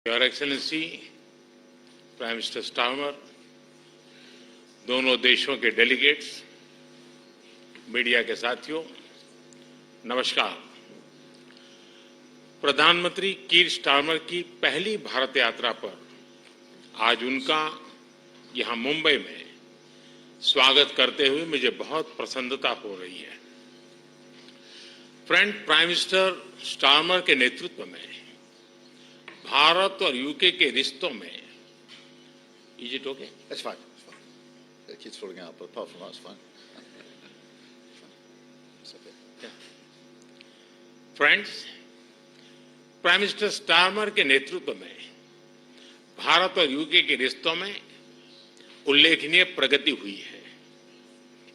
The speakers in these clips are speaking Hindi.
Your excellency prime minister Starmer, दोनों देशों के डेलीगेट्स, मीडिया के साथियों, नमस्कार। प्रधानमंत्री कीर स्टार्मर की पहली भारत यात्रा पर आज उनका यहां मुंबई में स्वागत करते हुए मुझे बहुत प्रसन्नता हो रही है। फ्रेंड, प्राइम मिनिस्टर स्टार्मर के नेतृत्व में भारत और यूके के रिश्तों में Is it okay? It's fine. It's fine. The kid's falling out, but apart from that, it's fine. It's okay. Yeah. Friends, prime minister Starmer के नेतृत्व में भारत और यूके के रिश्तों में उल्लेखनीय प्रगति हुई है।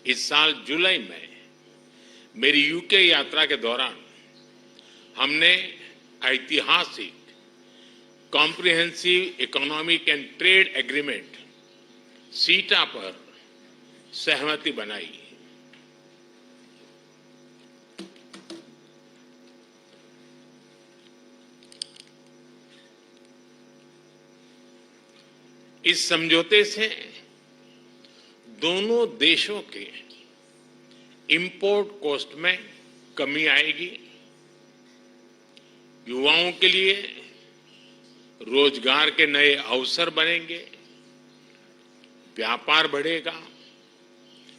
इस साल जुलाई में मेरी यूके यात्रा के दौरान हमने ऐतिहासिक comprehensive economic and trade agreement सीटा पर सहमति बनाई। इस समझौते से दोनों देशों के इंपोर्ट कॉस्ट में कमी आएगी, युवाओं के लिए रोजगार के नए अवसर बनेंगे, व्यापार बढ़ेगा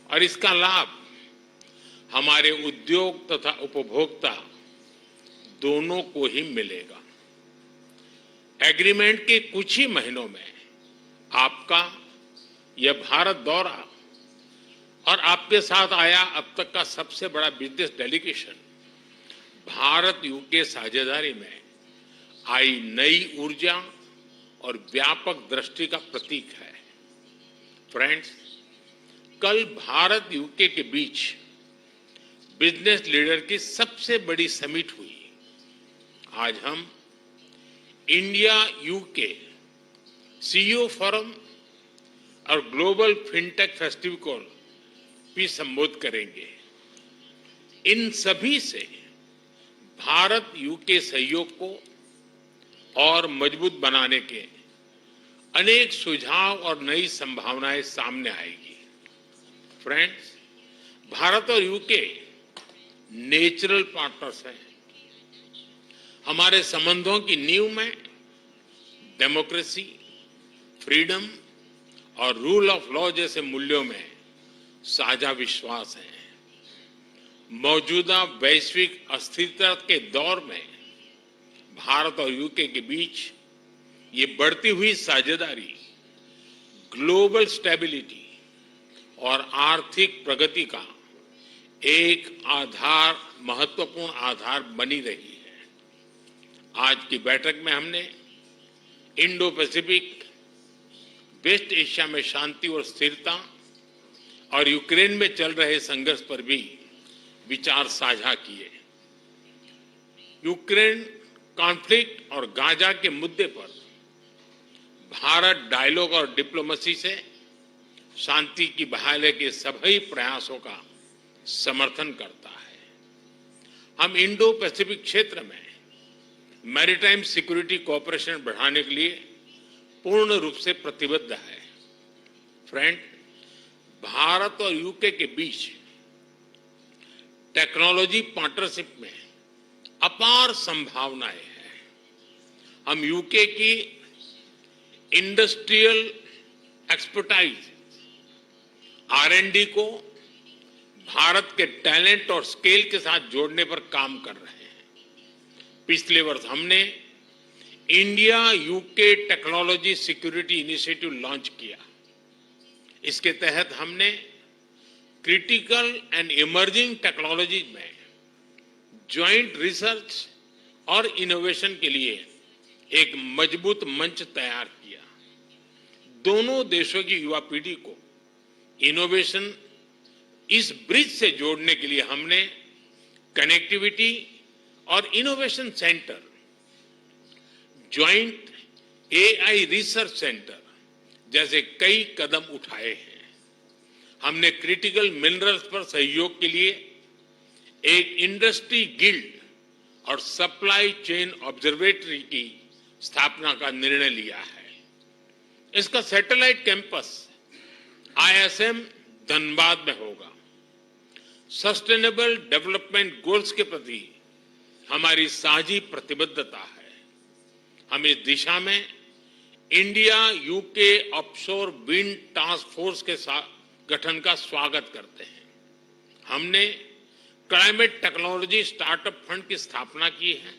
और इसका लाभ हमारे उद्योग तथा उपभोक्ता दोनों को ही मिलेगा। एग्रीमेंट के कुछ ही महीनों में आपका यह भारत दौरा और आपके साथ आया अब तक का सबसे बड़ा बिजनेस डेलीगेशन भारत यूके साझेदारी में आई नई ऊर्जा और व्यापक दृष्टि का प्रतीक है। फ्रेंड्स, कल भारत यूके के बीच बिजनेस लीडर की सबसे बड़ी समिट हुई। आज हम इंडिया यूके सीईओ फोरम और ग्लोबल फिनटेक फेस्टिवल को भी संबोधित करेंगे। इन सभी से भारत यूके सहयोग को और मजबूत बनाने के अनेक सुझाव और नई संभावनाएं सामने आएगी। फ्रेंड्स, भारत और यूके नेचुरल पार्टनर्स हैं। हमारे संबंधों की नींव में डेमोक्रेसी, फ्रीडम और रूल ऑफ लॉ जैसे मूल्यों में साझा विश्वास है। मौजूदा वैश्विक अस्थिरता के दौर में भारत और यूके के बीच ये बढ़ती हुई साझेदारी ग्लोबल स्टेबिलिटी और आर्थिक प्रगति का एक महत्वपूर्ण आधार बनी रही है। आज की बैठक में हमने इंडो पैसिफिक, वेस्ट एशिया में शांति और स्थिरता और यूक्रेन में चल रहे संघर्ष पर भी विचार साझा किए। यूक्रेन कॉन्फ्लिक्ट और गाजा के मुद्दे पर भारत डायलॉग और डिप्लोमेसी से शांति की बहाली के सभी प्रयासों का समर्थन करता है। हम इंडो पैसिफिक क्षेत्र में मैरीटाइम सिक्योरिटी कोऑपरेशन बढ़ाने के लिए पूर्ण रूप से प्रतिबद्ध है। फ्रेंड, भारत और यूके के बीच टेक्नोलॉजी पार्टनरशिप में अपार संभावनाएं हैं। हम यूके की इंडस्ट्रियल एक्सपर्टाइज R&D को भारत के टैलेंट और स्केल के साथ जोड़ने पर काम कर रहे हैं। पिछले वर्ष हमने India UK technology security initiative launch किया। इसके तहत हमने क्रिटिकल एंड इमर्जिंग टेक्नोलॉजी में ज्वाइंट रिसर्च और इनोवेशन के लिए एक मजबूत मंच तैयार किया। दोनों देशों की युवा पीढ़ी को इनोवेशन इस ब्रिज से जोड़ने के लिए हमने कनेक्टिविटी और innovation centre, joint AI research centre जैसे कई कदम उठाए हैं। हमने क्रिटिकल मिनरल्स पर सहयोग के लिए एक इंडस्ट्री गिल्ड और सप्लाई चेन ऑब्जर्वेटरी की स्थापना का निर्णय लिया है। इसका सैटेलाइट कैंपस आईएसएम धनबाद में होगा। सस्टेनेबल डेवलपमेंट गोल्स के प्रति हमारी साझी प्रतिबद्धता है। हम इस दिशा में India UK offshore wind task force के गठन का स्वागत करते हैं। हमने क्लाइमेट टेक्नोलॉजी स्टार्टअप फंड की स्थापना की है।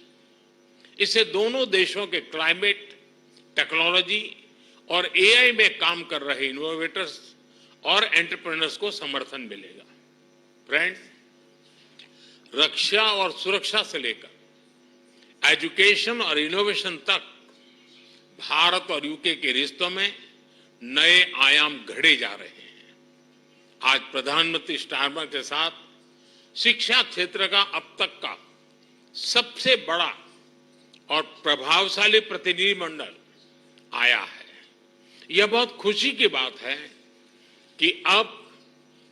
इससे दोनों देशों के क्लाइमेट टेक्नोलॉजी और एआई में काम कर रहे इनोवेटर्स और एंटरप्रेन्योर्स को समर्थन मिलेगा। फ्रेंड्स, रक्षा और सुरक्षा से लेकर एजुकेशन और इनोवेशन तक भारत और यूके के रिश्तों में नए आयाम घड़े जा रहे हैं। आज प्रधानमंत्री स्टारमर के साथ शिक्षा क्षेत्र का अब तक का सबसे बड़ा और प्रभावशाली प्रतिनिधिमंडल आया है। यह बहुत खुशी की बात है कि अब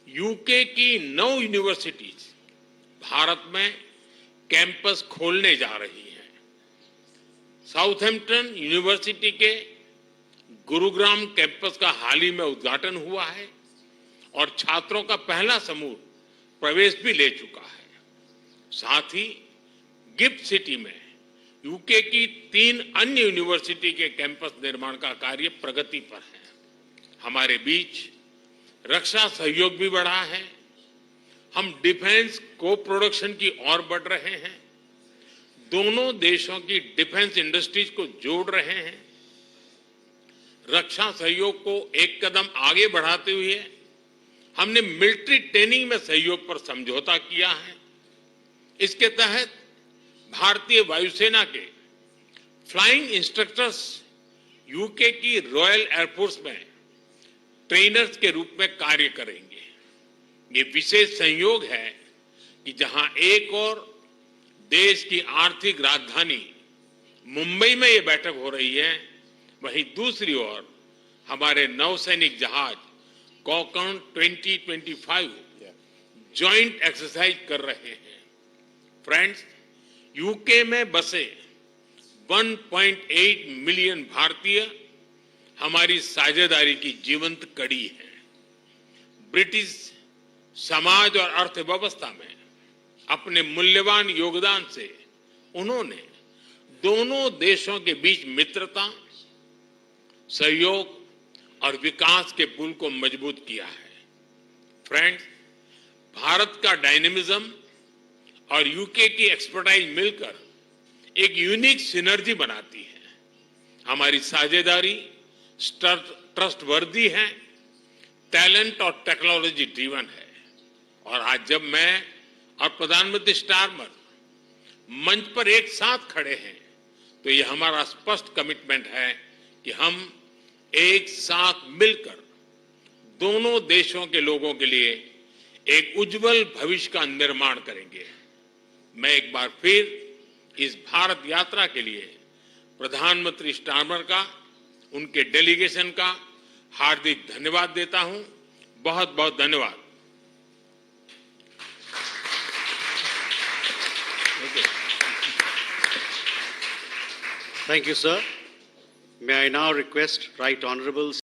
यूके की 9 यूनिवर्सिटीज भारत में कैंपस खोलने जा रही हैं। साउथहैम्पटन यूनिवर्सिटी के गुरुग्राम कैंपस का हाल ही में उद्घाटन हुआ है और छात्रों का पहला समूह प्रवेश भी ले चुका है। साथ ही गिफ्ट सिटी में यूके की 3 अन्य यूनिवर्सिटी के कैंपस निर्माण का कार्य प्रगति पर है। हमारे बीच रक्षा सहयोग भी बढ़ा है। हम डिफेंस को प्रोडक्शन की ओर बढ़ रहे हैं। दोनों देशों की डिफेंस इंडस्ट्रीज को जोड़ रहे हैं। रक्षा सहयोग को एक कदम आगे बढ़ाते हुए हमने मिलिट्री ट्रेनिंग में सहयोग पर समझौता किया है। इसके तहत भारतीय वायुसेना के फ्लाइंग इंस्ट्रक्टर्स यूके की रॉयल एयरफोर्स में ट्रेनर्स के रूप में कार्य करेंगे। ये विशेष संयोग है कि जहां एक और देश की आर्थिक राजधानी मुंबई में ये बैठक हो रही है, वहीं दूसरी ओर हमारे नौसैनिक जहाज कॉकन 2025 जॉइंट एक्सरसाइज कर रहे हैं। फ्रेंड्स, यूके में बसे 1.8 मिलियन भारतीय हमारी साझेदारी की जीवंत कड़ी है। ब्रिटिश समाज और अर्थव्यवस्था में अपने मूल्यवान योगदान से उन्होंने दोनों देशों के बीच मित्रता, सहयोग और विकास के पुल को मजबूत किया है। फ्रेंड्स, भारत का डायनेमिज्म और यूके की एक्सपर्टाइज मिलकर एक यूनिक सिनर्जी बनाती है। हमारी साझेदारी ट्रस्टवर्दी है, टैलेंट और टेक्नोलॉजी ड्रिवन है। और आज जब मैं और प्रधानमंत्री स्टारमर मंच पर एक साथ खड़े हैं, तो ये हमारा स्पष्ट कमिटमेंट है कि हम एक साथ मिलकर दोनों देशों के लोगों के लिए एक उज्जवल भविष्य का निर्माण करेंगे। मैं एक बार फिर इस भारत यात्रा के लिए प्रधानमंत्री स्टारमर का, उनके डेलीगेशन का हार्दिक धन्यवाद देता हूं। बहुत बहुत धन्यवाद। Thank you, sir. May I now request Right Honorable